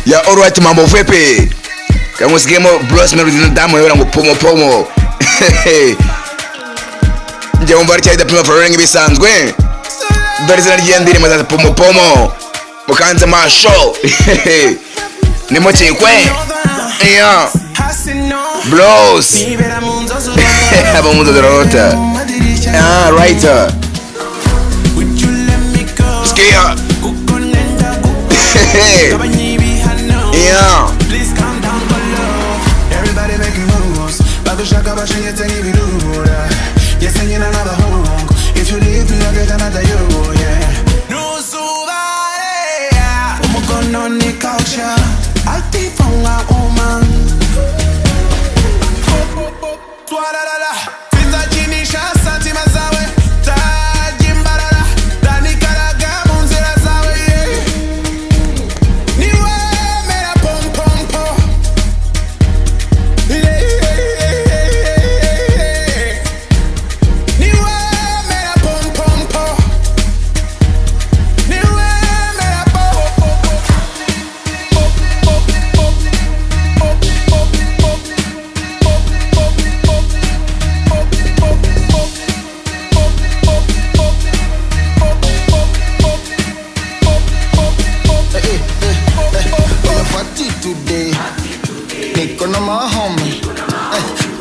Ya alright, mambo vipi? Kama usigemo bros na rudina damu yora ngo pomo pomo. Nje umbari cyari da prima forengi bisanzwe. Dore zina ryendire maza pomo pomo. Mukanze ma show. Ni moche kwe. Yeah. Bros. Aba mundo dorota. Ah, right. Skia. Yeah. Please calm down for love. Everybody making moves. But the shaka bashing you take me to. You're singing another home. If you leave me, I'll get another you. Yeah. No somebody. I'm gonna on the culture. I think from my woman. Twala la la. Finza chini shasa timazawe. Tajimbarara. Dani karaga munzira zawe. Niwe mera pom pom pom. Niwe mera pom pom pom. Niwe mera pom pom pom. Party today, niko na mahomie,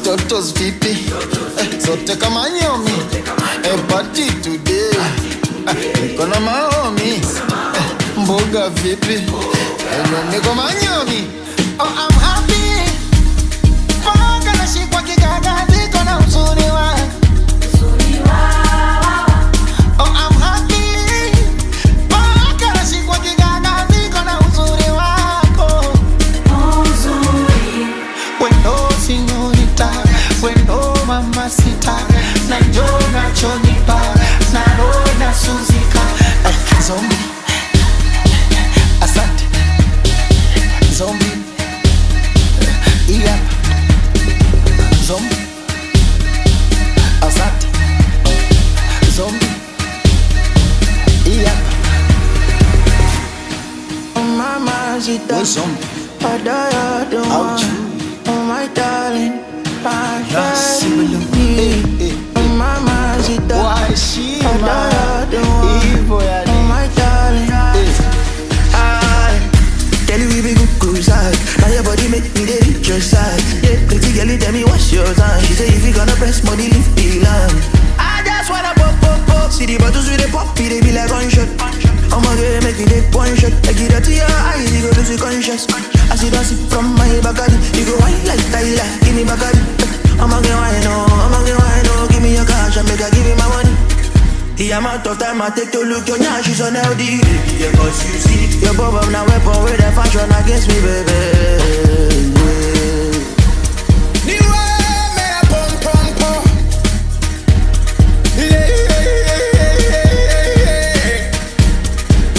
totos vipi, zote kama nyomi. Party today, niko na mahomie, mboga vipi, niko manyomi. Oh, I'm happy, panga na shikwa kigaga, ziko na uzuri wa. Oh, I'm happy, panga na shikwa kigaga, ziko na uzuri wako. Wendo señorita, wendo mamacita, na njona chonipa, na roda suzika. Zombie, asante. Zombie, yeah. Zombie, asante. Zombie, yeah. Mama, she does. I die, I don't want. Oh my darling, my darling. Mama, she does. Why she I die, I don't want. Oh my darling. I tell you we be good cruise side. Now your body make me the reach your side. Yeah, pretty girl, you tell me what's your sign. She say if you gonna press money, lift the line. I just wanna pop, pop, pop. See the bottles with the pop, they be like gunshot. I'ma get make you take one shot. Like it to your eyes, you go lose your conscious. I see that sip from my Bacardi. You go wine like Tyler, give me Bacardi. I'ma get wine, oh, I'ma get wine, oh. Give me your cash and make her give me my money. The amount of time I take to look your nyash is unhealthy. Yeah, cause you see your bubble now weapon with the fashion against me, baby. Niwe mera pom pom pom.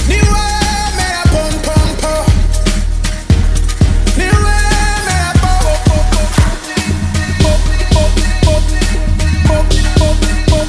Niwe mera pom pom pom. Niwe mera pom pom pom. Pom pom pom. Pom pom pom.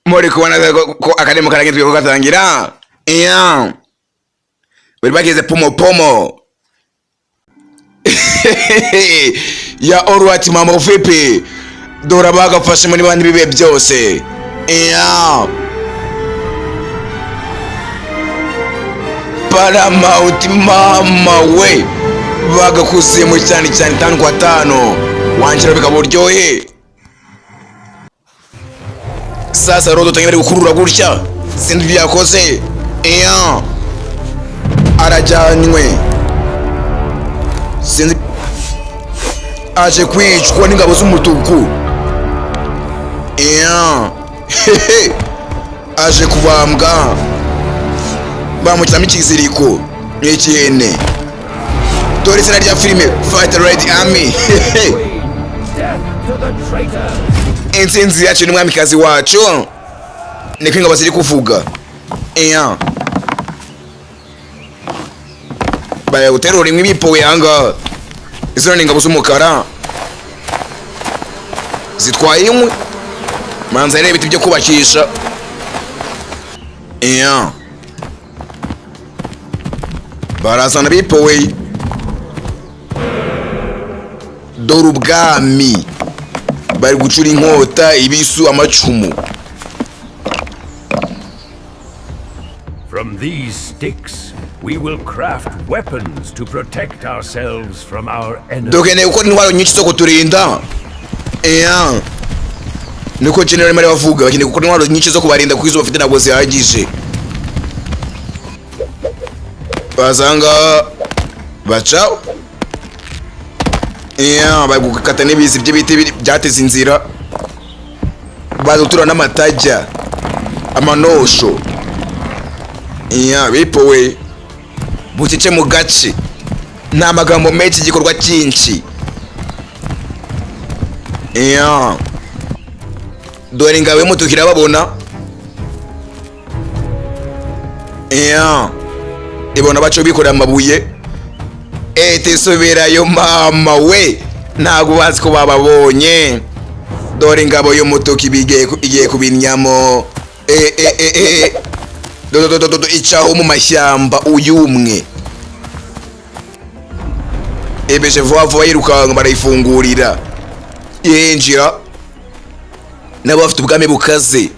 Muri kubona ko akademo karagenzwe ko gatangira. Yeah. Bari bageze pomo pomo. Ya alright, mambo vipi? Dora bagafashe muri bandi bibe byose. Yeah. Para mauti mama we. Bagakusiye mu cyane cyane 5 kwa 5. Wanjira bikaburyohe. Sasa rodo tangire gukurura gutya. Sindi byakoze. Yeah. Arajanywe. Sindi aje kwicwa n'ingabo z'umutuku. Yeah. aje kubambwa bamushyiramo ikiziriko n'ikihene. Dore izina rya filime Fight the Red Army. Intsinzi yacu n'umwamikazi wacu niko ingabo ziri kuvuga. Baya guterura imwe bipowe hanga. Izo ni ingabo z'umukara zitwaye inkwi manza rero ibiti byo kubakisha. Barazana bipowe. Dore ubwami bari gucura inkota, ibisu, amacumu. From these sticks we will craft weapons to protect ourselves from our enemies. Dukeneye gukora intwaro nyinshi zo kuturinda. Niko General Mari bavuga, bakeneye gukora intwaro nyinshi zo kubarinda kuko izo bafite ntabwo zihagije. Bazanga bacaho. Bari gukata n'ibizi by'ibiti byateze inzira. Badutura n'amatajya, amanosho. Bipowe bucece mu gace nta magambo menshi, igikorwa cyinshi. Dore ingabo y'umutuku irababona. Ibona baco bikorera amabuye. Tisubirayo mama we, ntabwo bazi ko bababonye. Dore ingabo y'umutuku igiye kubinyamo. Icaho mu mashyamba uyumwe. Ebeje vuba yirukanga barayifungurira. Yinjira nabo bafite ubwami bukaze.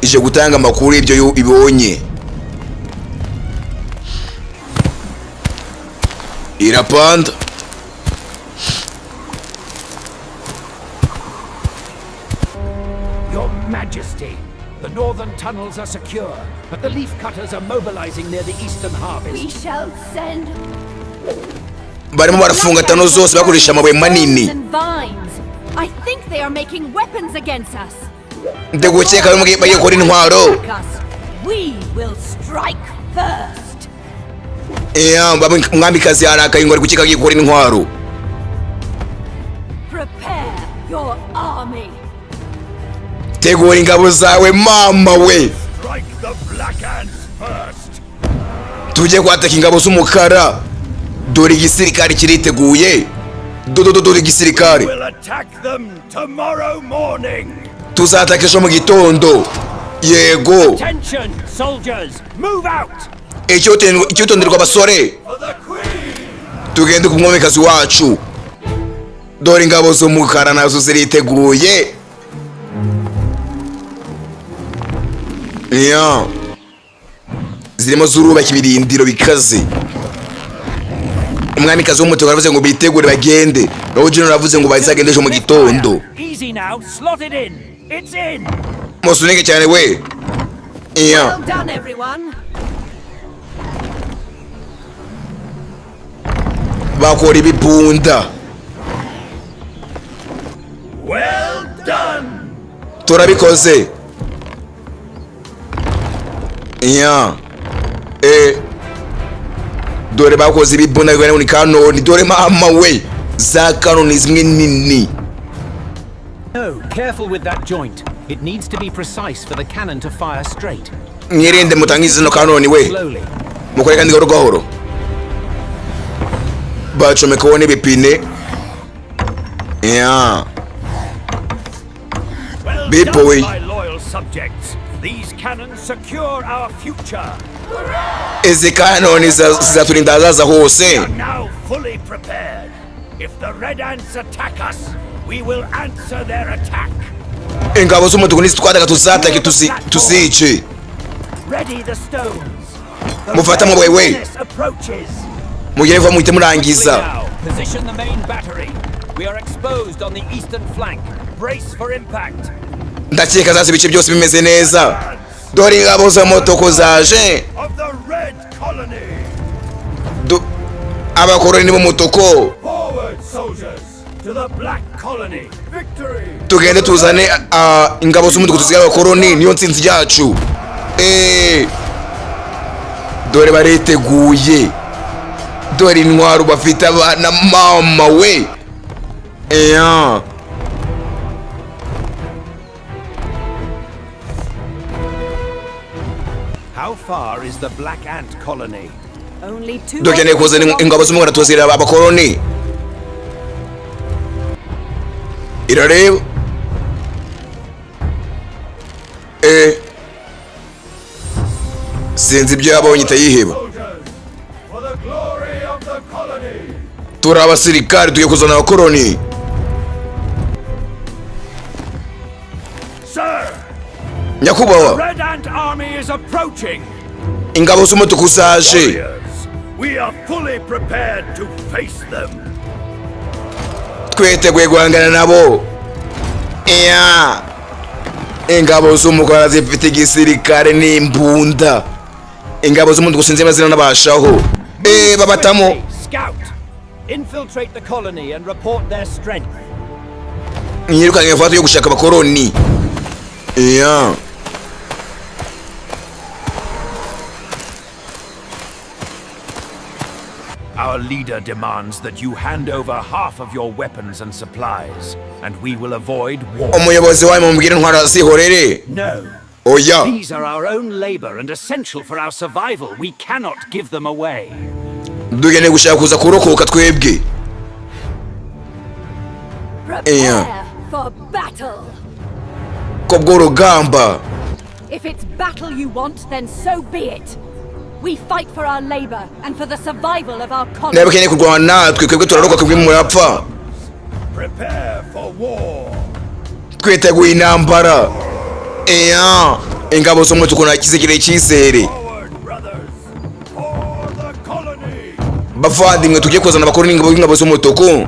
Ije gutanga amakuru ibyo ibonye. Irapanda. Your Majesty, the northern tunnels are secure, but the leaf cutters are mobilizing near the eastern harvest. We shall send barimo barafunga tano zose bakoresha amabuye manini. I think they are making weapons against us. Ndegukeka bagiye gukora intwaro. We will strike first. Umwamikazi arakaye ngo ari gukeka agiye gukora intwaro. Prepare your army. Tegura ingabo zawe mama we. Strike the black ants first. Tujye kwataka ingabo z'umukara. Dore igisirikare kiriteguye. Dore igisirikare. We'll attack them tomorrow morning. Tuzataka ejo mu gitondo. Yego. Attention soldiers, move out. Icyotonderwa basore. Tugende ku mwamikazi wacu. Dore ingabo z'umukara nazo ziriteguye. Zirimo zurubaka ibirindiro bikaze. Umwamikazi w'umutuku aravuze ngo bitegure bagende. Naho General aravuze ngo bazagende ejo mu gitondo. Easy now, slot it in. It's in. Musunenge cyane we. Well done everyone. Bakora ibibunda. Well done. Turabikoze. Dore bakoze ibibunda bigana ni kanoni. Dore mama we. Za kanoni zimwe nini. No, careful with that joint. It needs to be precise for the cannon to fire straight. Mwirinde mutangize no kanoni we. Slowly. Mukore kandi gahoro gahoro. Bacomeka wone bipine. Bipowe. My loyal subjects. These cannons secure our future. Ezi kanoni zizaturinda hazaza hose. Now fully prepared. If the red ants attack us, we will answer their attack. Ingabo z'umutuku nizitwataka tuzatake tuzice. Ready the stones. Mufata mu wewe. Mugere vuba muhite murangiza. Position the main battery. We are exposed on the eastern flank. Brace for impact. Ndakeka zazi bice byose bimeze neza. Dore ingabo z'umutuku zaje. Of the red colony. Abakoroni b'umutuku. Forward soldiers to the black colony. tugende tuzane ingabo z'umudugudu z'abakoloni niyo nsinzi yacu. Dore bariteguye, dore intwaro bafite abana mama we. How far is the black ant colony? Only 2 dukeneye kuzana ingabo z'umugara tuzira abakoloni. Irareba sinzi ibyo yabonye itayiheba. Turi abasirikari tugiye kuzana abakoloni. Nyakubahwa, Red Ant army is approaching. ingabo z'umutuku zaje. We are fully prepared to face them. Twiteguye guhangana nabo. Ingabo z'umukara zifite igisirikare n'imbunda. Ingabo z'umutuku sinzi amazina n'abashaho. Babatamo. Scout, infiltrate the colony and report their strength. Nyirukanye ifoto yo gushaka abakoloni. Our leader demands that you hand over half of your weapons and supplies, and we will avoid war. Umuyobozi wawe mubwire intwaro azihorere. No. Oya. These are our own labor and essential for our survival. We cannot give them away. Dukeneye gushaka kuza kurokoka twebwe. Prepare for battle. Kobwo rugamba. If it's battle you want, then so be it. We fight for our labor and for the survival of our colony. Nawe keneye kurwana natwe twebwe turarokoka kubwe murapfa. Prepare for war. Twiteguye intambara. Ingabo z'umutuku nakizigire cyizere. Bavandimwe tugiye kuzana abakoloni ingabo z'umutuku.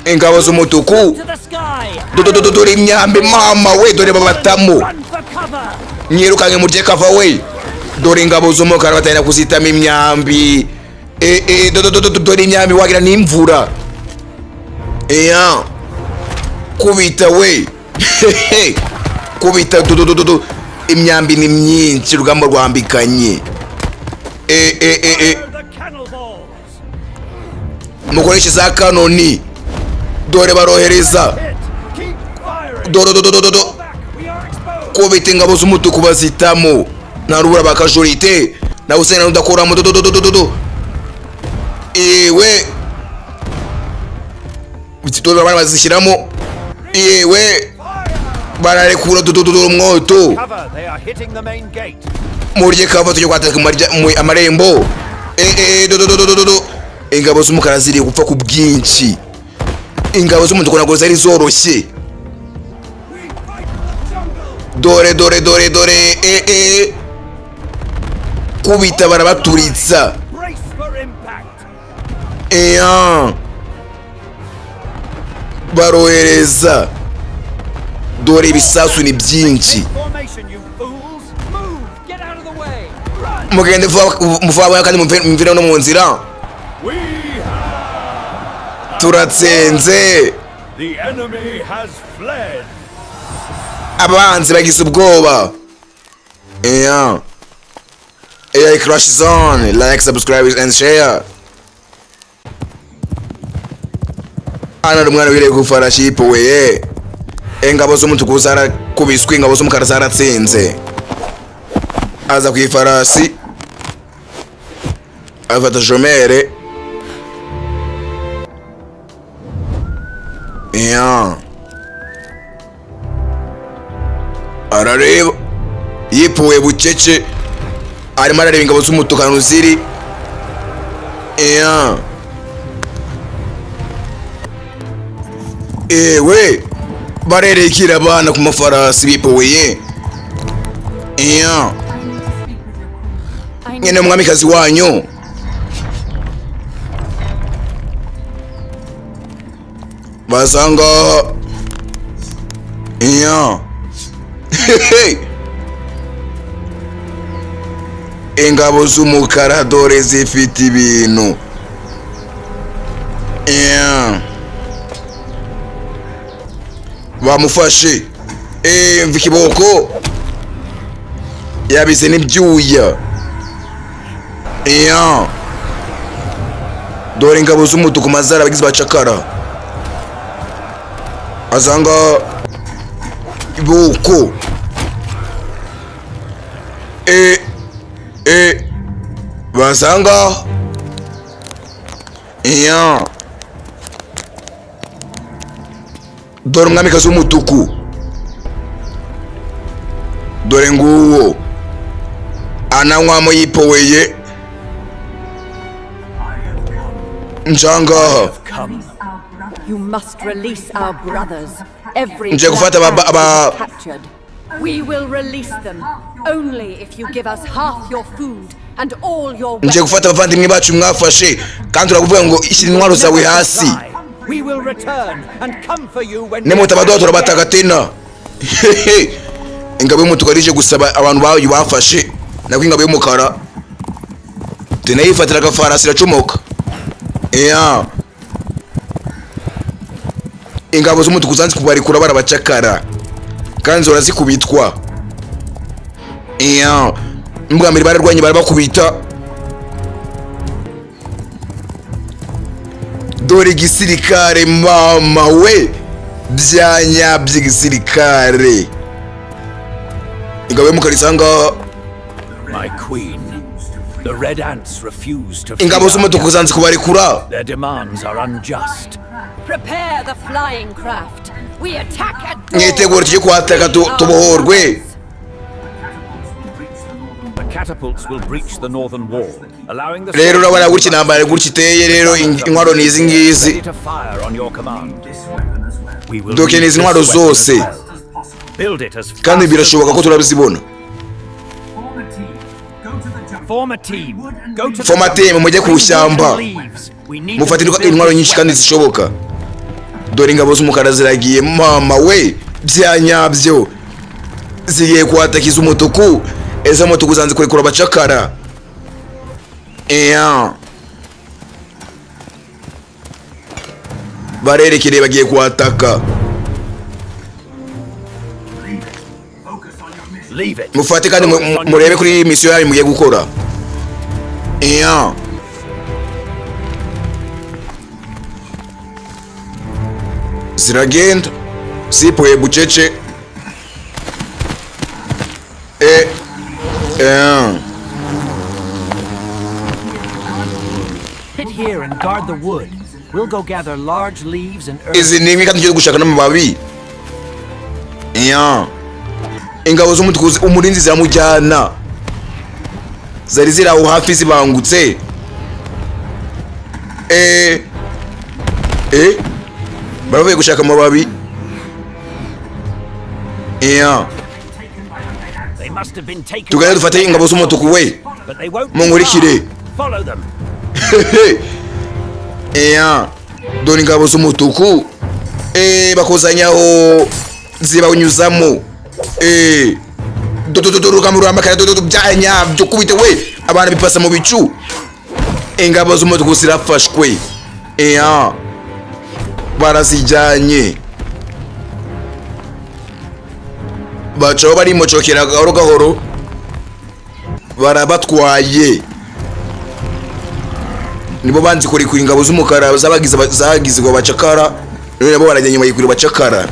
Ingabo z'umutuku. Dore imyambi mama we, dore babatamo. Nyirukange murye kava we. Dore ingabo z'umukara batayina kuzitama imyambi. Dore imyambi wagira n'imvura. Kubita we. Kubita imyambi ni myinshi, rugamba rwambikanye. Mukoresha za kanoni. Dore barohereza. Kubita ingabo z'umutuku bazitamo. Narubura bakajurite. Na usena nudakuramo. Ewe. Bitidora bana bazishyiramo. Ewe. Bararekura umwoto. Murye kava tujye kwataka amarembo. Ingabo z'umukara ziri gupfa ku bwinshi. Ingabo z'umutuku nago zari zoroshye. Dore. Kubita barabaturitsa. Barohereza. Dore ibisasu ni byinshi. Mugende muvuba kandi mumvira no mu nzira. Turatsenze. Abanzi bagize ubwoba. Crash zone. Like, subscribe and share. Ana umwana wire gufarashi ipowe. Ingabo z'umutuku zarakubiswe, ingabo z'umukara zaratsenze. Aza ku ifarasi. Afata jomere. Arareba. Yipuwe bucece. Arimo arareba ingabo z'umutuku ahantu ziri. Ewe. Barerekera abana ku mafarasi bipoye. Nyene mwamikazi wanyu. Basanga. Ingabo z'umukara dore zifite ibintu. bamufashe mva ikiboko yabize n'ibyuya dore ingabo z'umutuku mazara abagize bacakara azanga iboko bazanga dore umwamikazi w'umutuku dore nguwo ananywamo yipoweye njangaha. You must release our brothers. Every nje gufata captured. We will release them only if you give us half your food and all your nje gufata abavandimwe bacu mwafashe kandi urakuvuga ngo ishyira intwaro zawe hasi. We will return and come for you when nemutabadoha turabataga tena. Ingabo y'umutuku arije gusaba abantu bayo bafashe nako ingabo y'umukara tena yifatira agafarasi iracomoka. Ingabo z'umutuku zanze kubarikura barabacakara kandi zora zikubitwa. Mbwa mbere bararwanye barabakubita. Dore gisirikare mama we byanya by'igisirikare. Ingabo y'umukara isanga my queen. The red ants refuse to. Ingabo z'umutuku zanze kubarikura. Their demands are unjust. Prepare the flying craft. We attack at dawn. Mwitegure tujye kuhataka tubohorwe. The catapults will breach the northern wall, allowing the rero urabona gutya intambara gutya iteye rero intwaro n'izi ngizi doke n'izi ntwaro zose kandi birashoboka ko turabizibona. Forma team mujye ku ishyamba mufatirwa intwaro nyinshi kandi zishoboka. Dore ingabo z'umukara ziragiye mama we byanyabyo zigiye kuhatakiza umutuku. Eza mutuku zanze kurekura abacakara. Barerekere bagiye kuhataka. Mufate kandi murebe kuri mission yayo mugiye gukora. Ziragenda zipoye bucece. Hit here and guard the wood. We'll go gather large leaves and earth. Izi ni kandi cyo gushaka n'amababi. Ingabo z'umutuku umurinzi ziramujyana. Zari ziraho hafi zibangutse. Baravuye gushaka amababi. Tugane dufate ingabo z'umutuku we. Mungurikire. Dore ingabo z'umutuku bakozanyaho zibawunyuzamo. Rukamura amakara byanya byo kubite we abantu bipasa mu bicu. Ingabo z'umutuku zirafashwe. Barazijyanye bacaho barimocokera gahoro gahoro barabatwaye. Nibo banzi kuri ingabo z'umukara zagize ngo bacakara rero nabo barajyanye bayikuri bacakara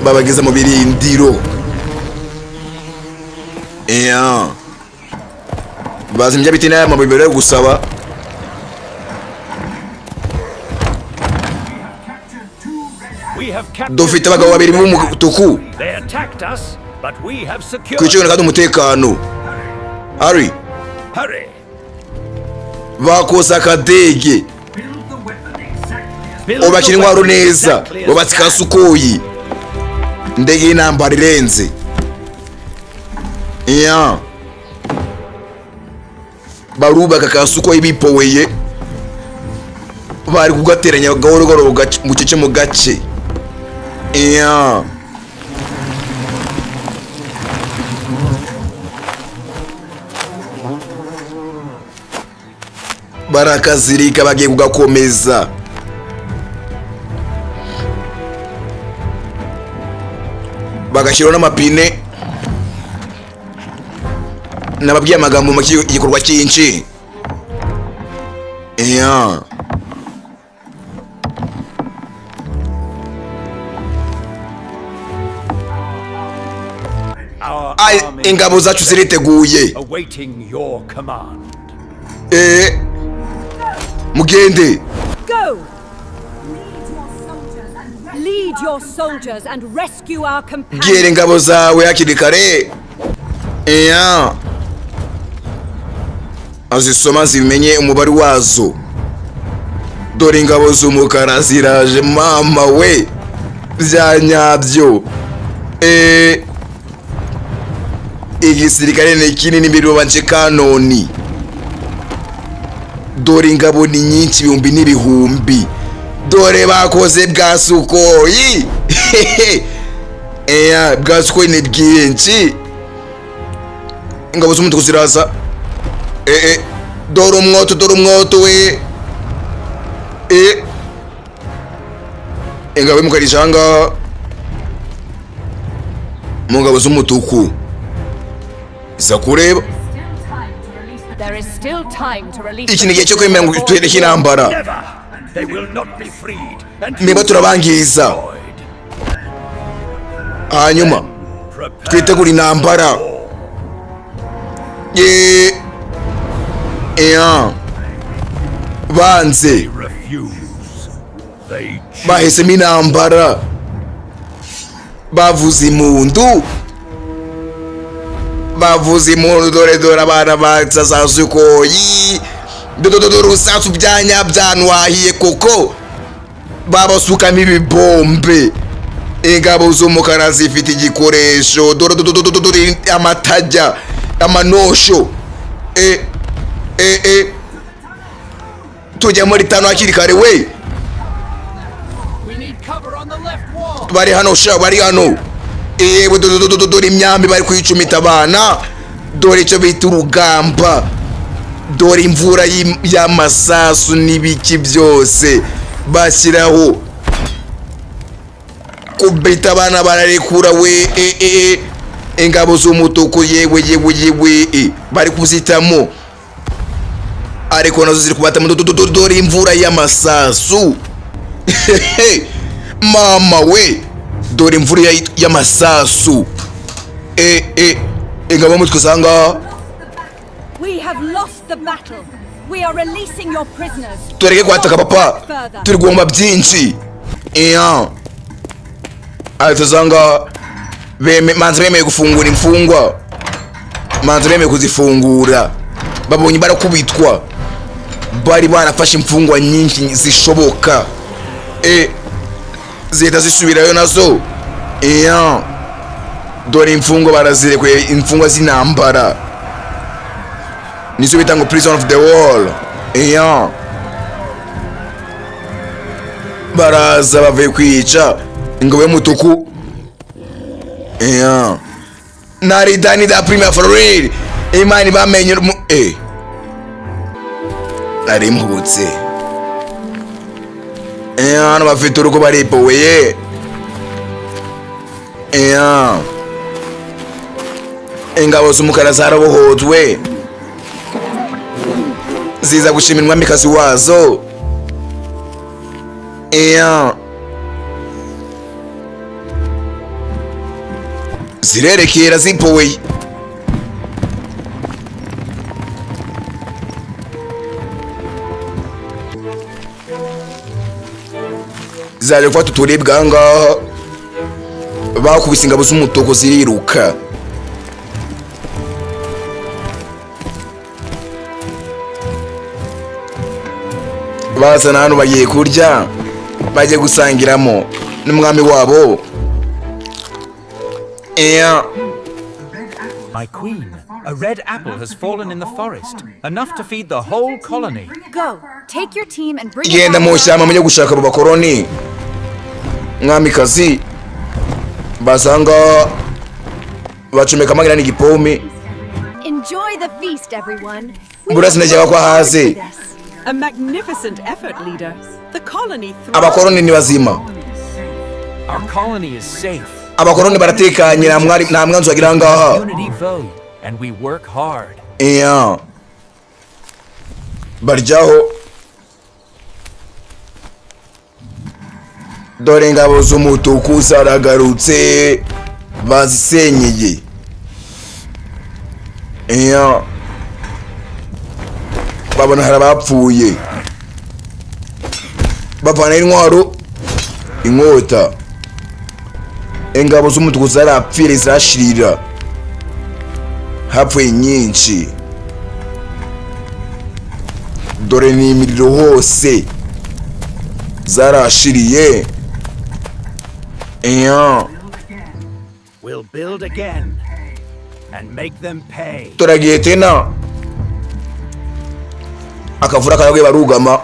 babageza mu birindiro. Bazimya biti n'aya mababi yo gusaba. Dufite abagabo babiri mu mutuku kwicungira kandi umutekano. Hurry bakosa akadege ubakira intwaro neza babatsika Sukoyi ndege y'intambara irenze. Barubaka ka Sukoyi bipoweye bari kugateranya gahoro gahoro mu gice mu gace. barakazirika bagiye kugakomeza. bagashyiraho n'amapine nababwiye amagambo make igikorwa cyinshi. Ingabo zacu ziriteguye. Mugende. Lead your soldiers and rescue our companions. Bwira ingabo zawe hakiri kare. Azisoma zimenye umubare wazo. Dore ingabo z'umukara ziraje mama we. Byanyabyo. Igisirikare ni kinini mbere banje kanoni. Dore ingabo ni nyinshi ibihumbi n'ibihumbi. Dore bakoze bwa Sukoyi. Bwa Sukoyi ni bwinshi. Ingabo z'umutuku ziraza. Dore umwoto we. Ingabo y'umukarishanga. Mu ngabo z'umutuku. Iza kureba. There is still time to release. Iki ni gihe cyo kwemera ngo tuhereke intambara. Niba turabangiza. Hanyuma twitegura intambara. Banze. Bahisemo intambara. Bavuze impundu. Dore abana baza Sukoyi. Dore urusasu byanwahiye koko. Babasukamo ibibombe. Ingabo z'umukara zifite igikoresho. Dore amatajya, amanosho. Tujya muri tano hakiri kare we. Bari hano sha, bari hano. Dore imyambi bari kwicumita abana. Dore icyo bita urugamba. Dore imvura y'amasasu n'ibiki byose bashyiraho. Kubita abana bararekura we. Ingabo z'umutuku yewe bari kuzitamo. Ariko nazo ziri kubatamo. Dore imvura y'amasasu. Mama we. Dore imvura y'amasasu. Ingabo mutwe sanga. We have lost the battle. We are releasing your prisoners. Tureke kwataka papa. Turi guhomba byinshi. Atazanga manzi bemeye gufungura imfungwa. Manzi bemeye kuzifungura. Babonye barakubitwa. Bari barafashe imfungwa nyinshi zishoboka. Zita zisubirayo nazo. Dore imfungwa barazirekuye, imfungwa z'intambara. Nizo bita ngo prison of the wall. Baraza bavuye kwica ingabo y'umutuku. Naridani da Premier for real. Imani bamenye nari mputse. Hano bafite urugo baripoye. Ingabo z'umukara zarabohojwe. Ziza gushimira umwamikazi wazo. Zirerekera zipowe. Zaje gufata uturibwa ngaha. Bakubise ingabo z'umutuku ziriruka. Bazana hano bagiye kurya. Bagiye gusangiramo n'umwami wabo. My queen, a red apple has fallen in the forest, enough to feed the whole colony. Go, take your team and bring Genda mu shyamba mujye gushaka abo bakoroni. Mwamikazi basanga bacumeka magira n'igipome. Enjoy the feast, everyone. Burasi najya kwa haze. A magnificent effort, leader. The colony abakoroni ni bazima. Our colony is safe. abakoroni baratekanye nta mwanzi wagira ngaha. Unity vote, and we work hard. Yeah. Barjaho. Dore ingabo z'umutuku zaragarutse bazisenyeye. Yeah. Babona harabapfuye. Bavana intwaro inkota. Ingabo z'umutuku zarapfire zirashirira. Hapfuye nyinshi. Dore ni imiriro hose zarashiriye. We'll build again and make them pay. Turagiye tena. Akavura karagwe barugama.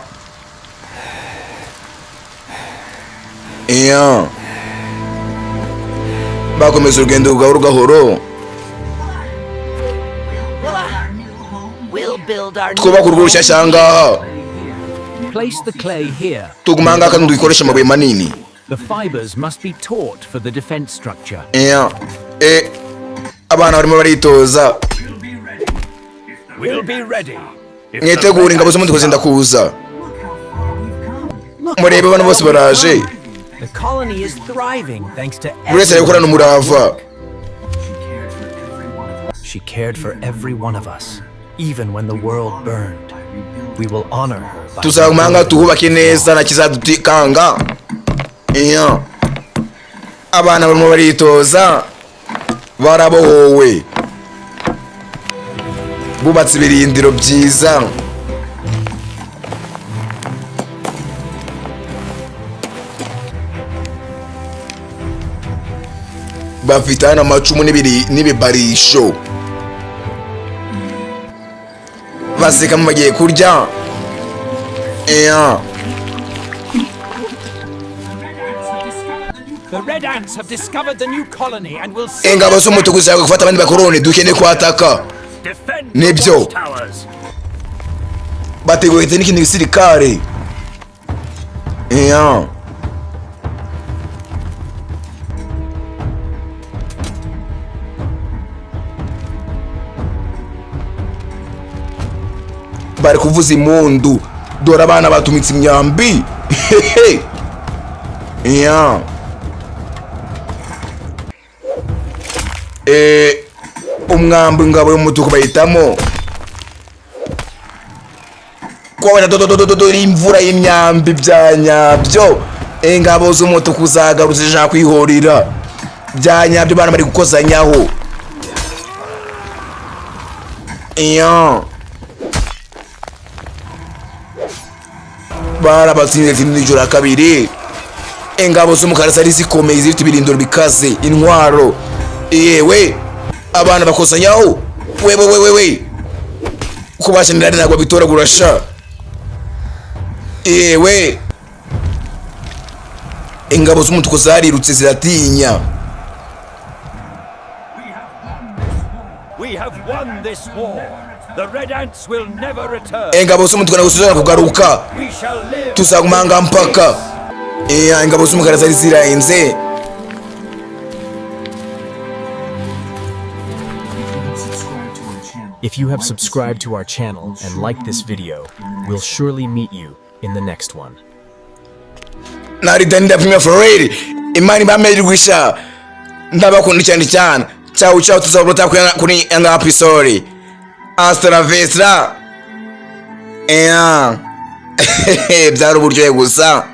Bakomeza urugendo gahoro. We'll build our Twubaka urugo rushyashya ngaha. Place the clay here. Tugumanga kandi dukoresha amabuye manini. The fibers must be taut for the defense structure. Abana barimo baritoza. We'll be ready. Mwitegure ingabo z'umutuku zenda kuza. Murebe bano bose baraje. The colony is thriving thanks to Buretse gukorana umurava. She cared for every one of us, even when the world burned. We will honor her. Tuzamanga tuhubake neza na kizadutikanga. Abana barimo baritoza barabohowe. Bubatse ibirindiro byiza. Bafitana amacumu n'ibibarisho. Baseka mu bagiye kurya. The Red Ants have discovered the new colony and will Ingabo z'umutuku zishaka gufata abandi bakoroni dukeneye kwataka. defend Nibyo. the towers. Bateguye n'ikindi gisirikare. Bari kuvuza impundu. Dore abana batumitse imyambi. Umwambi ingabo y'umutuku bayitamo. Kwa imvura y'imyambi bya nyabyo. Ingabo z'umutuku zagarutse zishaka kwihorira. Bya nyabyo bana bari gukozanyaho. Barabatsinze n'ijoro kabiri. Ingabo z'umukara zari zikomeye zifite ibirindiro bikaze intwaro. Yewe abana bakozanyaho. We kubashanira ntabwo bitoragura sha. Yewe ingabo z'umutuku zarirutse ziratinya. We have won this war. The Red Ants will never return. Ingabo z'umutuku nagusuzana kugaruka. We shall live. Tuzagumanga mpaka. Ingabo z'umukara zari zirahenze. If you have subscribed to our channel and liked this video, we'll surely meet you in the next one. Nari danda Premier Ferrari. Imani bamerwisha. Ndabakunda cyane. Ciao tuzabota kuri anga episode. Hasta la vista. Byari uburyohe gusa.